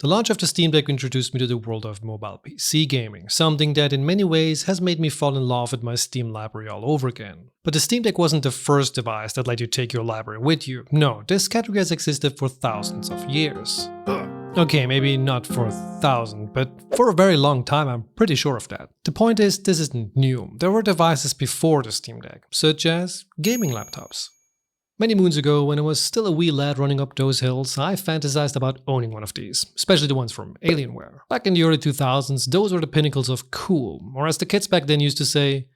The launch of the Steam Deck introduced me to the world of mobile PC gaming, something that in many ways has made me fall in love with my Steam library all over again. But the Steam Deck wasn't the first device that let you take your library with you. No, this category has existed for thousands of years. Okay, maybe not for 1,000, but for a very long time, I'm pretty sure of that. The point is, this isn't new. There were devices before the Steam Deck, such as gaming laptops. Many moons ago, when I was still a wee lad running up those hills, I fantasized about owning one of these, especially the ones from Alienware. Back in the early 2000s, those were the pinnacles of cool, or as the kids back then used to say,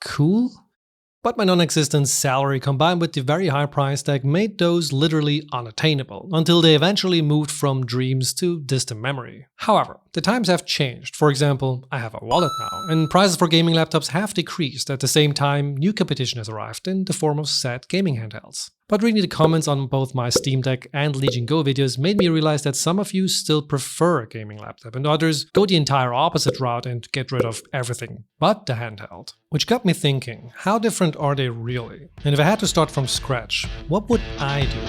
cool? But my non-existent salary combined with the very high price tag made those literally unattainable, until they eventually moved from dreams to distant memory. However, the times have changed. For example, I have a wallet now, and prices for gaming laptops have decreased. At the same time, new competition has arrived in the form of said gaming handhelds. But reading the comments on both my Steam Deck and Legion Go videos made me realize that some of you still prefer a gaming laptop and others go the entire opposite route and get rid of everything but the handheld. Which got me thinking, how different are they really? And if I had to start from scratch, what would I do?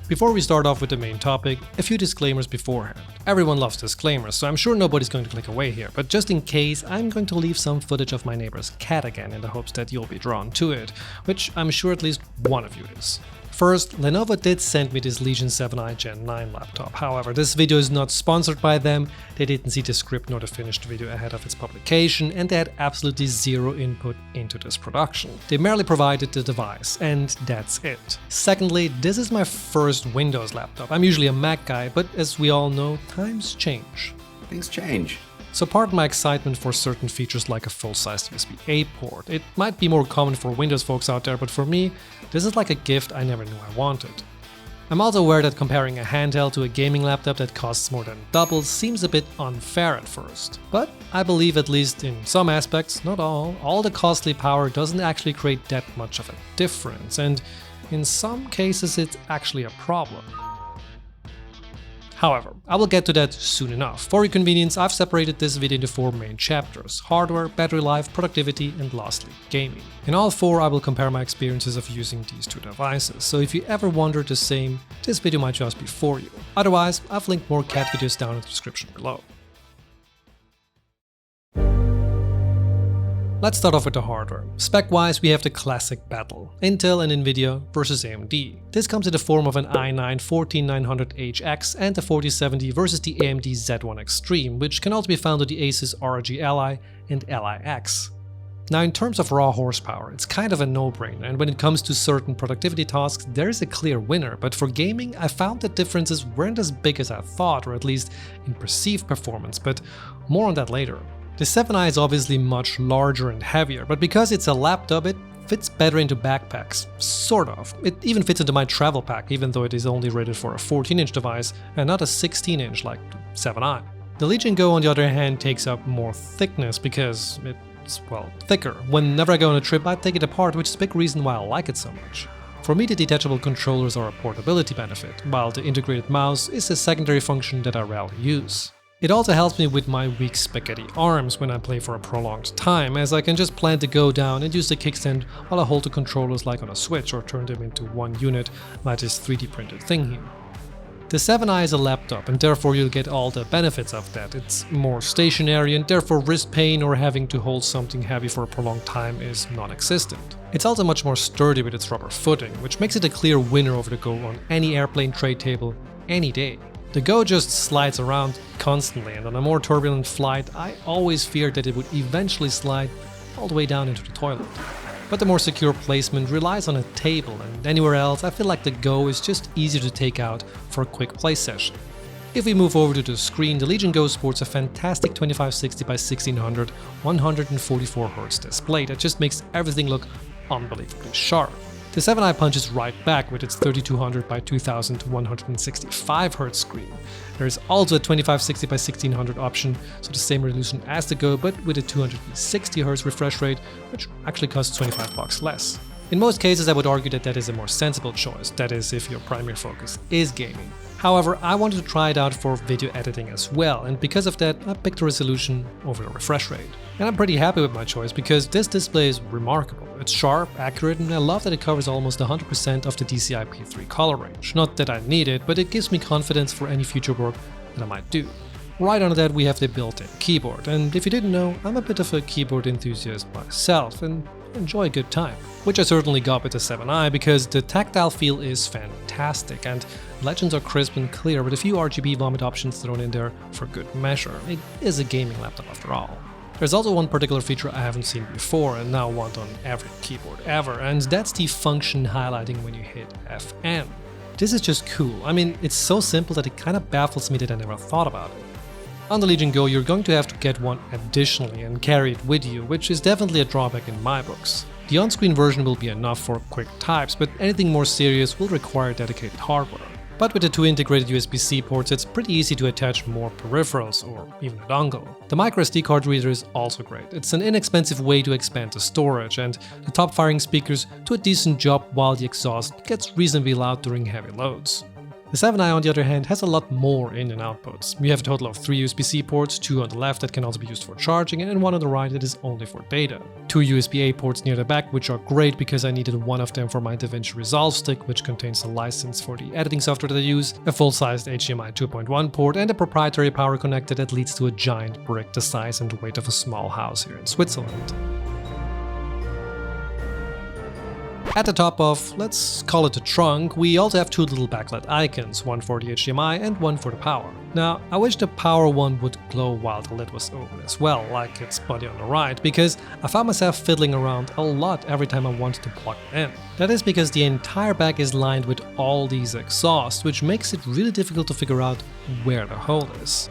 Before we start off with the main topic, a few disclaimers beforehand. Everyone loves disclaimers, so I'm sure nobody's going to click away here, but just in case, I'm going to leave some footage of my neighbor's cat again in the hopes that you'll be drawn to it, which I'm sure at least one of you is. First, Lenovo did send me this Legion 7i Gen 9 laptop. However, this video is not sponsored by them, they didn't see the script nor the finished video ahead of its publication, and they had absolutely zero input into this production. They merely provided the device, and that's it. Secondly, this is my first Windows laptop. I'm usually a Mac guy, but as we all know, times change. Things change. So pardon my excitement for certain features like a full-sized USB-A port. It might be more common for Windows folks out there, but for me, this is like a gift I never knew I wanted. I'm also aware that comparing a handheld to a gaming laptop that costs more than double seems a bit unfair at first. But I believe, at least in some aspects, not all the costly power doesn't actually create that much of a difference, and in some cases it's actually a problem. However, I will get to that soon enough. For your convenience, I've separated this video into 4 main chapters: hardware, battery life, productivity, and lastly, gaming. In all 4, I will compare my experiences of using these 2 devices, so if you ever wonder the same, this video might just be for you. Otherwise, I've linked more cat videos down in the description below. Let's start off with the hardware. Spec-wise, we have the classic battle, Intel and Nvidia versus AMD. This comes in the form of an i9-14900HX and the 4070 versus the AMD Z1 Extreme, which can also be found on the Asus ROG Ally and Ally X. Now, in terms of raw horsepower, it's kind of a no-brainer, and when it comes to certain productivity tasks, there is a clear winner, but for gaming, I found that differences weren't as big as I thought, or at least in perceived performance, but more on that later. The 7i is obviously much larger and heavier, but because it's a laptop, it fits better into backpacks. Sort of. It even fits into my travel pack, even though it is only rated for a 14-inch device and not a 16-inch like the 7i. The Legion Go, on the other hand, takes up more thickness because it's, well, thicker. Whenever I go on a trip, I take it apart, which is a big reason why I like it so much. For me, the detachable controllers are a portability benefit, while the integrated mouse is a secondary function that I rarely use. It also helps me with my weak spaghetti arms when I play for a prolonged time, as I can just plant the Go down and use the kickstand while I hold the controllers like on a Switch or turn them into one unit like this 3D printed thing here. The 7i is a laptop, and therefore you'll get all the benefits of that. It's more stationary, and therefore wrist pain or having to hold something heavy for a prolonged time is non-existent. It's also much more sturdy with its rubber footing, which makes it a clear winner over the Go on any airplane tray table, any day. The Go just slides around constantly, and on a more turbulent flight, I always feared that it would eventually slide all the way down into the toilet. But the more secure placement relies on a table, and anywhere else I feel like the Go is just easier to take out for a quick play session. If we move over to the screen, the Legion Go sports a fantastic 2560x1600 144Hz display that just makes everything look unbelievably sharp. The 7i punches right back with its 3200x2165 Hz screen. There is also a 2560x1600 option, so the same resolution as the Go, but with a 260 Hz refresh rate, which actually costs $25 less. In most cases, I would argue that that is a more sensible choice, that is, if your primary focus is gaming. However, I wanted to try it out for video editing as well, and because of that, I picked the resolution over the refresh rate. And I'm pretty happy with my choice because this display is remarkable. It's sharp, accurate, and I love that it covers almost 100% of the DCI-P3 color range. Not that I need it, but it gives me confidence for any future work that I might do. Right under that we have the built-in keyboard, and if you didn't know, I'm a bit of a keyboard enthusiast myself and enjoy a good time. Which I certainly got with the 7i because the tactile feel is fantastic and legends are crisp and clear with a few RGB vomit options thrown in there for good measure. It is a gaming laptop after all. There's also one particular feature I haven't seen before and now want on every keyboard ever, and that's the function highlighting when you hit FN. This is just cool. I mean, it's so simple that it kind of baffles me that I never thought about it. On the Legion Go, you're going to have to get one additionally and carry it with you, which is definitely a drawback in my books. The on-screen version will be enough for quick types, but anything more serious will require dedicated hardware. But with the two integrated USB-C ports, it's pretty easy to attach more peripherals or even a dongle. The microSD card reader is also great. It's an inexpensive way to expand the storage, and the top-firing speakers do a decent job while the exhaust gets reasonably loud during heavy loads. The 7i on the other hand has a lot more in and outputs. We have a total of 3 USB-C ports, 2 on the left that can also be used for charging, and 1 on the right that is only for data. 2 USB-A ports near the back, which are great because I needed one of them for my DaVinci Resolve stick, which contains a license for the editing software that I use, a full-sized HDMI 2.1 port, and a proprietary power connector that leads to a giant brick the size and weight of a small house here in Switzerland. At the top of, let's call it the trunk, we also have 2 little backlit icons, one for the HDMI and one for the power. Now, I wish the power one would glow while the lid was open as well, like its body on the right, because I found myself fiddling around a lot every time I wanted to plug it in. That is because the entire back is lined with all these exhausts, which makes it really difficult to figure out where the hole is.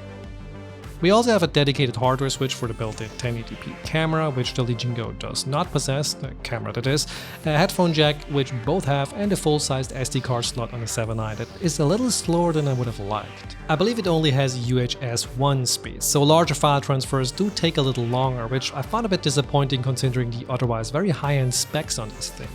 We also have a dedicated hardware switch for the built-in 1080p camera, which the Legion Go does not possess, the camera that is, a headphone jack, which both have, and a full-sized SD card slot on the 7i that is a little slower than I would have liked. I believe it only has UHS 1 speed, so larger file transfers do take a little longer, which I found a bit disappointing considering the otherwise very high-end specs on this thing.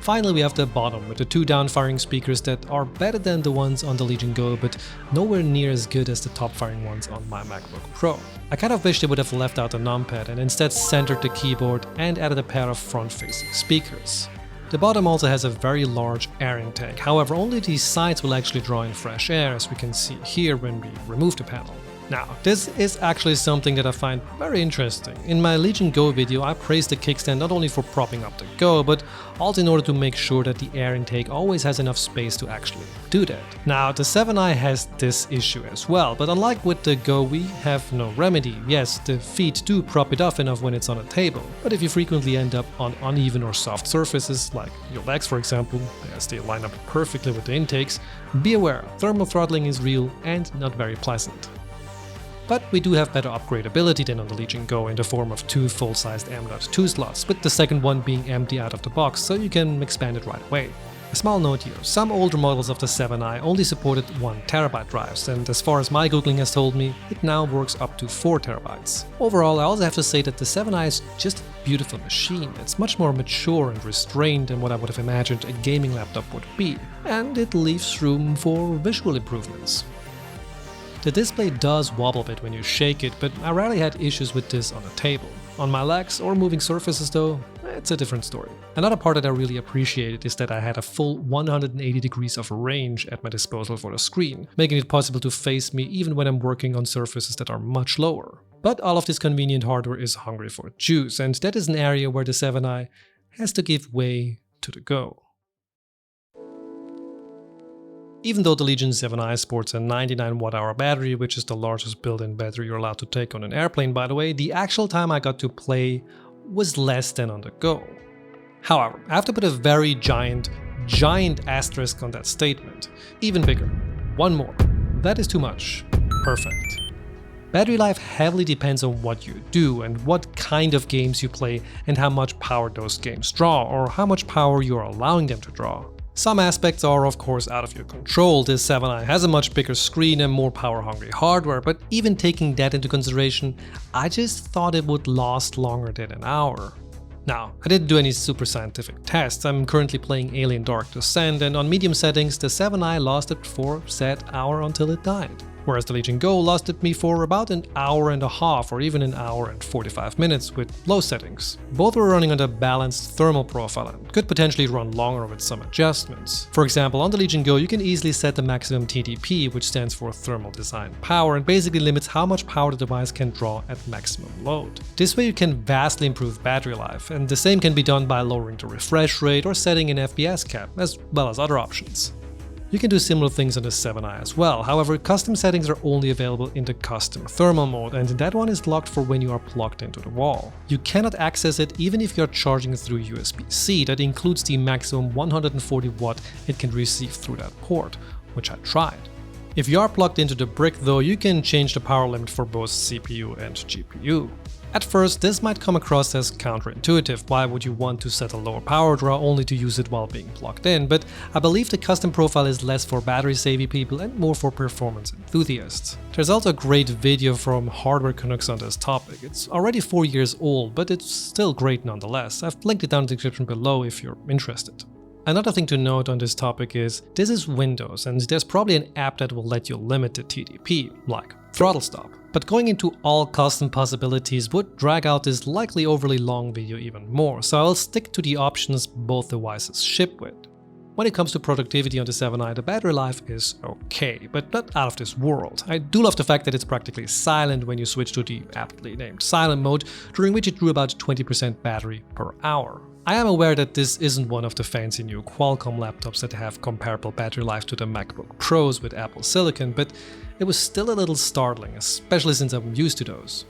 Finally, we have the bottom with the 2 down-firing speakers that are better than the ones on the Legion Go, but nowhere near as good as the top-firing ones on my MacBook Pro. I kind of wish they would have left out the numpad and instead centered the keyboard and added a pair of front-facing speakers. The bottom also has a very large air intake, however only the sides will actually draw in fresh air, as we can see here when we remove the panel. Now, this is actually something that I find very interesting. In my Legion Go video, I praised the kickstand not only for propping up the Go, but also in order to make sure that the air intake always has enough space to actually do that. Now, the 7i has this issue as well, but unlike with the Go, we have no remedy. Yes, the feet do prop it off enough when it's on a table, but if you frequently end up on uneven or soft surfaces, like your legs for example, as they line up perfectly with the intakes, be aware, thermal throttling is real and not very pleasant. But we do have better upgradability than on the Legion Go in the form of 2 full-sized M.2 slots, with the second one being empty out of the box, so you can expand it right away. A small note here, some older models of the 7i only supported 1TB drives, and as far as my googling has told me, it now works up to 4TB. Overall, I also have to say that the 7i is just a beautiful machine. It's much more mature and restrained than what I would have imagined a gaming laptop would be, and it leaves room for visual improvements. The display does wobble a bit when you shake it, but I rarely had issues with this on a table. On my legs or moving surfaces though, it's a different story. Another part that I really appreciated is that I had a full 180 degrees of range at my disposal for the screen, making it possible to face me even when I'm working on surfaces that are much lower. But all of this convenient hardware is hungry for juice, and that is an area where the 7i has to give way to the Go. Even though the Legion 7i sports a 99 Wh battery, which is the largest built-in battery you're allowed to take on an airplane by the way, the actual time I got to play was less than on the Go. However, I have to put a very giant asterisk on that statement. Even bigger. One more. That is too much. Perfect. Battery life heavily depends on what you do and what kind of games you play and how much power those games draw, or how much power you are allowing them to draw. Some aspects are of course out of your control. This 7i has a much bigger screen and more power-hungry hardware, but even taking that into consideration, I just thought it would last longer than an hour. Now, I didn't do any super scientific tests. I'm currently playing Alien Dark Descent, and on medium settings the 7i lasted for said hour until it died. Whereas the Legion Go lasted me for about an hour and a half or even an hour and 45 minutes with low settings. Both were running on a balanced thermal profile and could potentially run longer with some adjustments. For example, on the Legion Go you can easily set the maximum TDP, which stands for thermal design power, and basically limits how much power the device can draw at maximum load. This way you can vastly improve battery life, and the same can be done by lowering the refresh rate or setting an FPS cap, as well as other options. You can do similar things on the 7i as well, however custom settings are only available in the custom thermal mode, and that one is locked for when you are plugged into the wall. You cannot access it even if you are charging through USB-C, that includes the maximum 140 watt it can receive through that port, which I tried. If you are plugged into the brick though, you can change the power limit for both CPU and GPU. At first, this might come across as counterintuitive. Why would you want to set a lower power draw only to use it while being plugged in? But I believe the custom profile is less for battery-savvy people and more for performance enthusiasts. There's also a great video from Hardware Canucks on this topic. It's already 4 years old, but it's still great nonetheless. I've linked it down in the description below if you're interested. Another thing to note on this topic is, this is Windows, and there's probably an app that will let you limit the TDP, like Throttle Stop. But going into all custom possibilities would drag out this likely overly long video even more, so I'll stick to the options both devices ship with. When it comes to productivity on the 7i, the battery life is okay, but not out of this world. I do love the fact that it's practically silent when you switch to the aptly named silent mode, during which it drew about 20% battery per hour. I am aware that this isn't one of the fancy new Qualcomm laptops that have comparable battery life to the MacBook Pros with Apple Silicon, but it was still a little startling, especially since I'm used to those.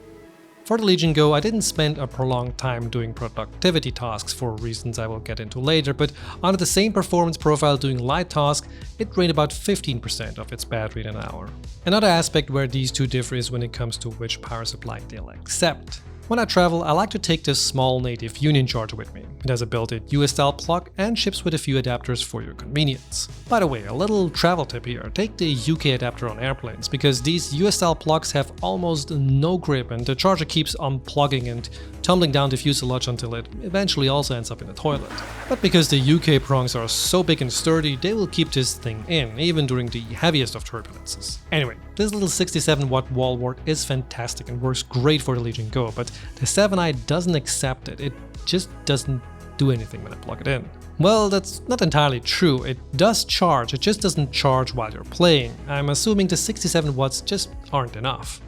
For the Legion Go, I didn't spend a prolonged time doing productivity tasks for reasons I will get into later, but under the same performance profile doing light tasks, it drained about 15% of its battery in an hour. Another aspect where these two differ is when it comes to which power supply they'll accept. When I travel, I like to take this small native Union charger with me. It has a built-in US-style plug and ships with a few adapters for your convenience. By the way, a little travel tip here, take the UK adapter on airplanes, because these US-style plugs have almost no grip and the charger keeps unplugging and tumbling down the fuselage until it eventually also ends up in the toilet. But because the UK prongs are so big and sturdy, they will keep this thing in, even during the heaviest of turbulences. Anyway, this little 67 watt wall wart is fantastic and works great for the Legion Go, but the 7i doesn't accept it. It just doesn't do anything when I plug it in. Well, that's not entirely true. It does charge, it just doesn't charge while you're playing. I'm assuming the 67 watts just aren't enough.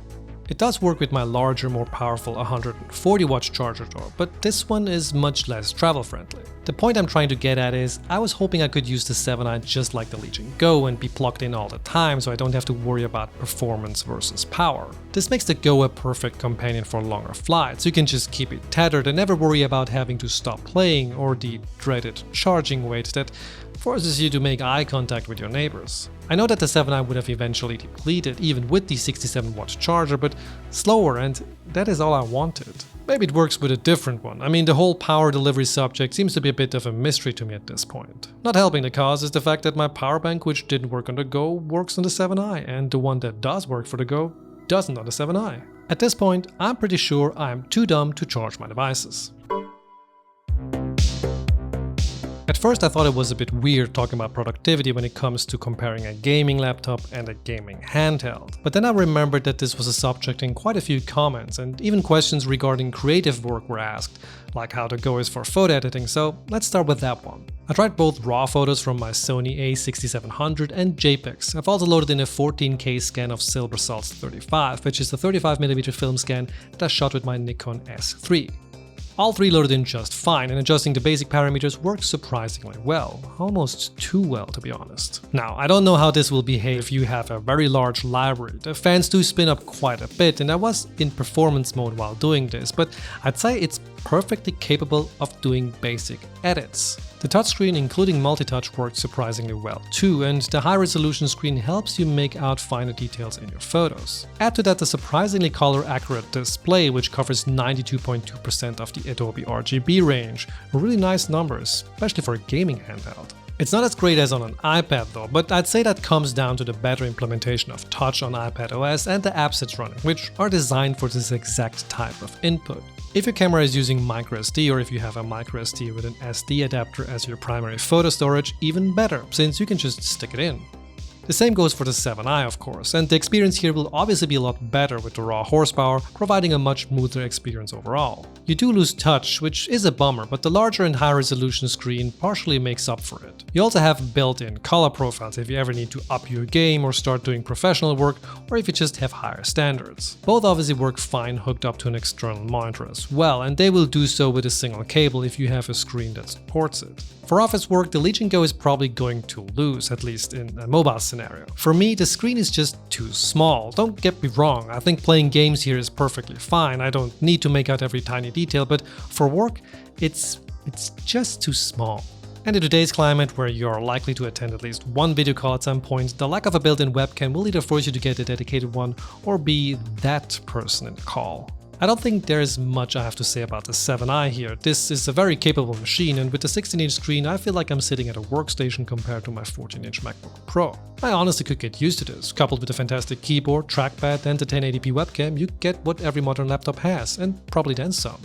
It does work with my larger, more powerful 140 watt charger though, but this one is much less travel friendly. The point I'm trying to get at is, I was hoping I could use the 7i just like the Legion Go and be plugged in all the time so I don't have to worry about performance versus power. This makes the Go a perfect companion for longer flights. You can just keep it tethered and never worry about having to stop playing or the dreaded charging wait that forces you to make eye contact with your neighbors. I know that the 7i would have eventually depleted even with the 67 watt charger, but slower, and that is all I wanted. Maybe it works with a different one. I mean, the whole power delivery subject seems to be a bit of a mystery to me at this point. Not helping the cause is the fact that my power bank, which didn't work on the Go, works on the 7i, and the one that does work for the Go doesn't on the 7i. At this point, I'm pretty sure I'm too dumb to charge my devices. At first I thought it was a bit weird talking about productivity when it comes to comparing a gaming laptop and a gaming handheld. But then I remembered that this was a subject in quite a few comments, and even questions regarding creative work were asked, like how the Go is for photo editing, so let's start with that one. I tried both raw photos from my Sony a6700 and JPEGs. I've also loaded in a 14K scan of Silver Salts 35, which is the 35mm film scan that I shot with my Nikon S3. All three loaded in just fine, and adjusting the basic parameters worked surprisingly well, almost too well to be honest. Now, I don't know how this will behave if you have a very large library. The fans do spin up quite a bit, and I was in performance mode while doing this, but I'd say it's perfectly capable of doing basic edits. The touchscreen, including multi-touch, worked surprisingly well too, and the high-resolution screen helps you make out finer details in your photos. Add to that the surprisingly color-accurate display, which covers 92.2% of the Adobe RGB range. Really nice numbers, especially for a gaming handheld. It's not as great as on an iPad though, but I'd say that comes down to the better implementation of touch on iPadOS and the apps it's running, which are designed for this exact type of input. If your camera is using microSD, or if you have a microSD with an SD adapter as your primary photo storage, even better, since you can just stick it in. The same goes for the 7i, of course, and the experience here will obviously be a lot better with the raw horsepower, providing a much smoother experience overall. You do lose touch, which is a bummer, but the larger and high resolution screen partially makes up for it. You also have built-in color profiles if you ever need to up your game or start doing professional work, or if you just have higher standards. Both obviously work fine hooked up to an external monitor as well, and they will do so with a single cable if you have a screen that supports it. For office work, the Legion Go is probably going to lose, at least in a mobile scenario. For me, the screen is just too small. Don't get me wrong, I think playing games here is perfectly fine, I don't need to make out every tiny detail, but for work, it's just too small. And in today's climate, where you're likely to attend at least one video call at some point, the lack of a built-in webcam will either force you to get a dedicated one or be that person in the call. I don't think there's much I have to say about the 7i here. This is a very capable machine, and with the 16-inch screen I feel like I'm sitting at a workstation compared to my 14-inch MacBook Pro. I honestly could get used to this. Coupled with a fantastic keyboard, trackpad and the 1080p webcam, you get what every modern laptop has, and probably then some.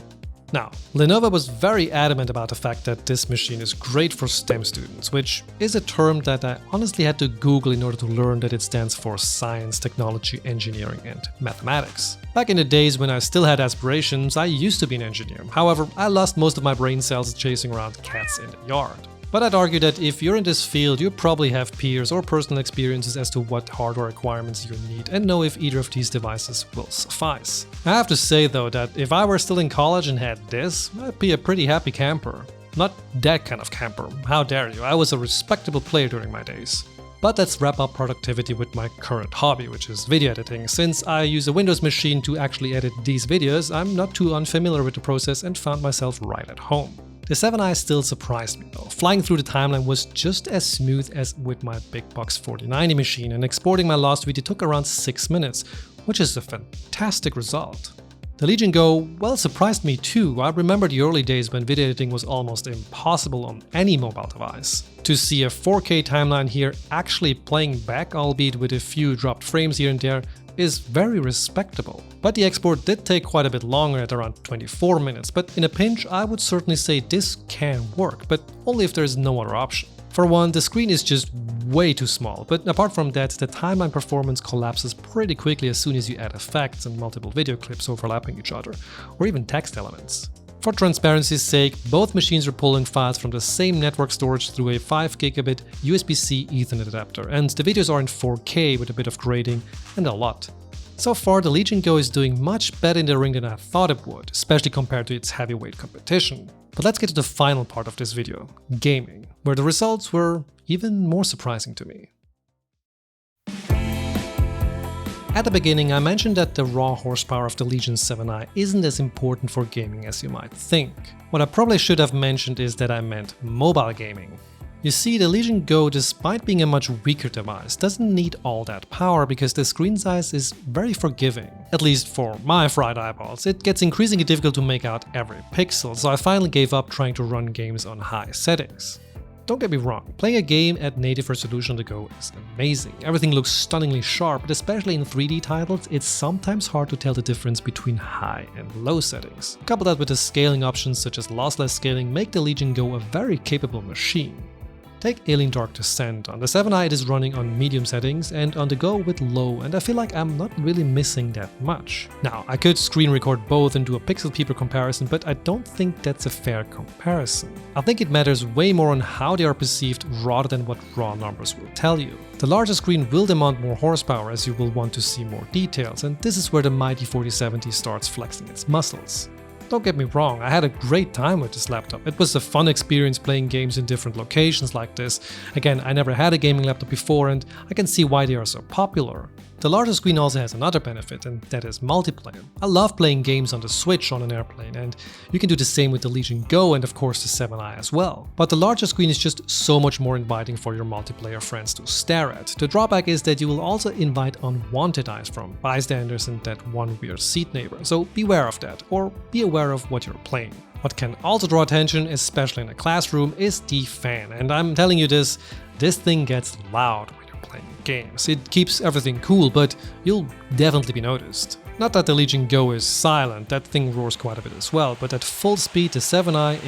Now, Lenovo was very adamant about the fact that this machine is great for STEM students, which is a term that I honestly had to Google in order to learn that it stands for Science, Technology, Engineering and Mathematics. Back in the days when I still had aspirations, I used to be an engineer. However, I lost most of my brain cells chasing around cats in the yard. But I'd argue that if you're in this field, you probably have peers or personal experiences as to what hardware requirements you need and know if either of these devices will suffice. I have to say though that if I were still in college and had this, I'd be a pretty happy camper. Not that kind of camper, how dare you, I was a respectable player during my days. But let's wrap up productivity with my current hobby, which is video editing. Since I use a Windows machine to actually edit these videos, I'm not too unfamiliar with the process and found myself right at home. The 7i still surprised me though. Flying through the timeline was just as smooth as with my big box 4090 machine, and exporting my last video took around 6 minutes, which is a fantastic result. The Legion Go, well, surprised me too. I remember the early days when video editing was almost impossible on any mobile device. To see a 4K timeline here actually playing back, albeit with a few dropped frames here and there, is very respectable. But the export did take quite a bit longer at around 24 minutes, but in a pinch I would certainly say this can work, but only if there is no other option. For one, the screen is just way too small, but apart from that, the timeline performance collapses pretty quickly as soon as you add effects and multiple video clips overlapping each other, or even text elements. For transparency's sake, both machines are pulling files from the same network storage through a 5 gigabit USB-C Ethernet adapter, and the videos are in 4K with a bit of grading and a lot. So far, the Legion Go is doing much better in the ring than I thought it would, especially compared to its heavyweight competition. But let's get to the final part of this video, gaming, where the results were even more surprising to me. At the beginning, I mentioned that the raw horsepower of the Legion 7i isn't as important for gaming as you might think. What I probably should have mentioned is that I meant mobile gaming. You see, the Legion Go, despite being a much weaker device, doesn't need all that power because the screen size is very forgiving. At least for my fried eyeballs. It gets increasingly difficult to make out every pixel, so I finally gave up trying to run games on high settings. Don't get me wrong, playing a game at native resolution on the go is amazing. Everything looks stunningly sharp, but especially in 3D titles, it's sometimes hard to tell the difference between high and low settings. Couple that with the scaling options such as lossless scaling make the Legion Go a very capable machine. Take Alien Dark Descent. On the 7i it is running on medium settings and on the go with low, and I feel like I'm not really missing that much. Now, I could screen record both and do a pixel peeper comparison, but I don't think that's a fair comparison. I think it matters way more on how they are perceived rather than what raw numbers will tell you. The larger screen will demand more horsepower as you will want to see more details, and this is where the mighty 4070 starts flexing its muscles. Don't get me wrong, I had a great time with this laptop. It was a fun experience playing games in different locations like this. Again, I never had a gaming laptop before and I can see why they are so popular. The larger screen also has another benefit, and that is multiplayer. I love playing games on the Switch on an airplane, and you can do the same with the Legion Go and of course the 7i as well. But the larger screen is just so much more inviting for your multiplayer friends to stare at. The drawback is that you will also invite unwanted eyes from bystanders and that one weird seat neighbor, so beware of that, or be aware of what you're playing. What can also draw attention, especially in a classroom, is the fan. And I'm telling you this thing gets loud when you're playing games. It keeps everything cool, but you'll definitely be noticed. Not that the Legion Go is silent, that thing roars quite a bit as well, but at full speed the 7i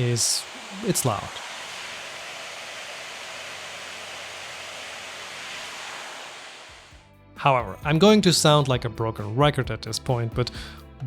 it's loud. However, I'm going to sound like a broken record at this point, but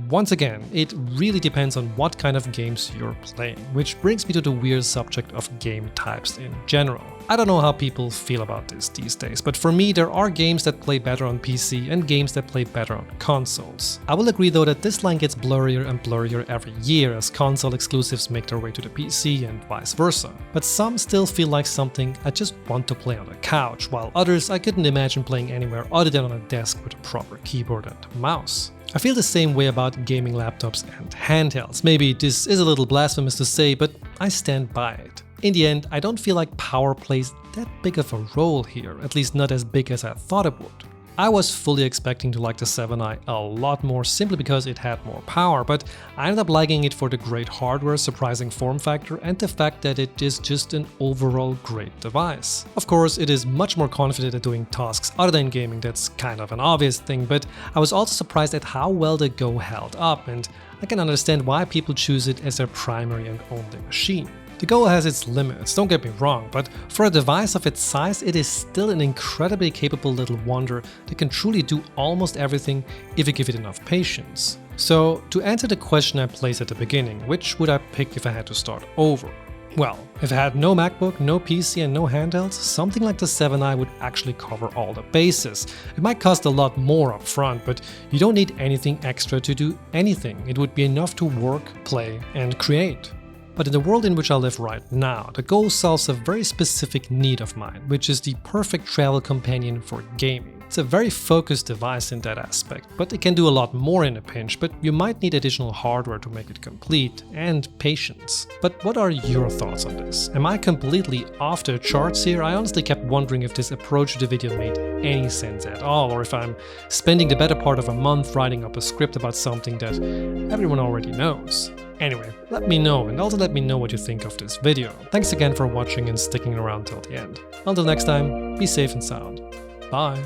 once again, it really depends on what kind of games you're playing, which brings me to the weird subject of game types in general. I don't know how people feel about this these days, but for me there are games that play better on PC and games that play better on consoles. I will agree though that this line gets blurrier and blurrier every year as console exclusives make their way to the PC and vice versa. But some still feel like something I just want to play on the couch, while others I couldn't imagine playing anywhere other than on a desk with a proper keyboard and mouse. I feel the same way about gaming laptops and handhelds. Maybe this is a little blasphemous to say, but I stand by it. In the end, I don't feel like power plays that big of a role here, at least not as big as I thought it would. I was fully expecting to like the 7i a lot more simply because it had more power, but I ended up liking it for the great hardware, surprising form factor, and the fact that it is just an overall great device. Of course, it is much more confident at doing tasks other than gaming, that's kind of an obvious thing, but I was also surprised at how well the Go held up, and I can understand why people choose it as their primary and only machine. The Go has its limits, don't get me wrong, but for a device of its size, it is still an incredibly capable little wonder that can truly do almost everything if you give it enough patience. So, to answer the question I placed at the beginning, which would I pick if I had to start over? Well, if I had no MacBook, no PC and no handhelds, something like the 7i would actually cover all the bases. It might cost a lot more up front, but you don't need anything extra to do anything. It would be enough to work, play and create. But in the world in which I live right now, the Go solves a very specific need of mine, which is the perfect travel companion for gaming. It's a very focused device in that aspect, but it can do a lot more in a pinch, but you might need additional hardware to make it complete, and patience. But what are your thoughts on this? Am I completely off the charts here? I honestly kept wondering if this approach to the video made any sense at all, or if I'm spending the better part of a month writing up a script about something that everyone already knows. Anyway, let me know, and also let me know what you think of this video. Thanks again for watching and sticking around till the end. Until next time, be safe and sound. Bye.